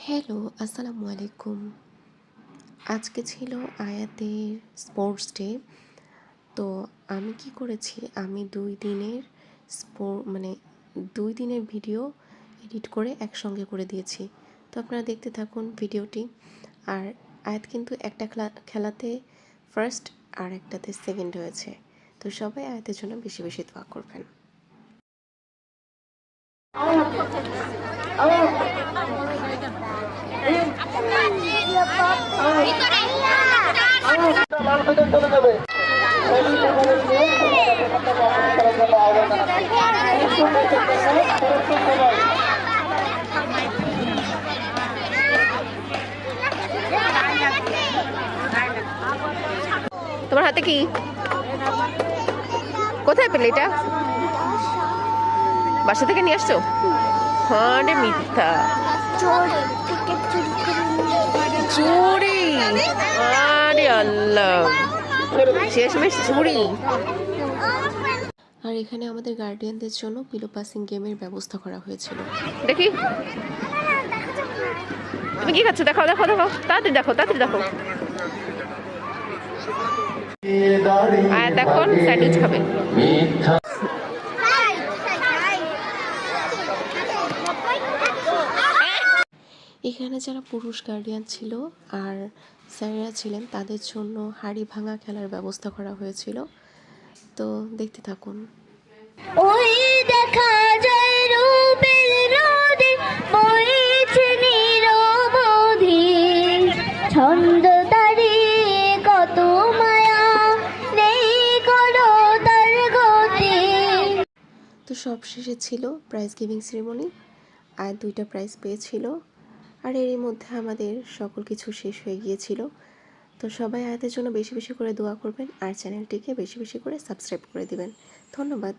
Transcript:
Hello, আসসালামু আলাইকুম। আজকে ছিল আয়াতের স্পোর্টস ডে। তো আমি কি করেছি, আমি ২ দিনের মানে ২ দিনের ভিডিও এডিট করে একসঙ্গে করে দিয়েছি। তো আপনারা দেখতে থাকুন ভিডিওটি। আর আয়াত কিন্তু একটা খেলাতে ফার্স্ট আর একটাতে সেকেন্ড হয়েছে। তো সবাই আয়াতের জন্য বেশি বেশি দোয়া করবেন। তোমার হাতে কি? কোথায় পেলে এটা? বাসা থেকে নিয়ে আসছো? হ্যাঁ রে, মিথ্যা। চুরি! আরে আল্লাহ, শেষমেশ চুরি। আর এখানে আমাদের গার্ডিয়ানদের জন্য পিলো পাসিং গেমের ব্যবস্থা করা হয়েছিল। দেখি তুমি কি খাচ্ছ, দেখাও দেখাও দেখাও, তাড়াতাড়ি দেখো তাড়াতাড়ি দেখো। আয়াত এখন স্যান্ডউইচ খাবে। এখানে যারা পুরুষ গার্ডিয়ান ছিল আর স্যারেরা ছিলেন, তাদের জন্য হাড়ি ভাঙা খেলার ব্যবস্থা করা হয়েছিল। তো দেখতে থাকুন। ওই দেখা যায় রূপের নদী বইছে নিরবধি, ছন্দ তারি কত মায়া নেই করো তার গতি। তো সব শেষে ছিল প্রাইজ গিভিং সেরেমনি। আর 2টা প্রাইজ পেয়েছিল। আর এরই মধ্যে আমাদের সকল কিছু শেষ হয়ে গিয়েছিল। তো সবাই আয়াতের জন্য বেশি বেশি করে দোয়া করবেন আর চ্যানেলটিকে বেশি বেশি করে সাবস্ক্রাইব করে দিবেন। ধন্যবাদ।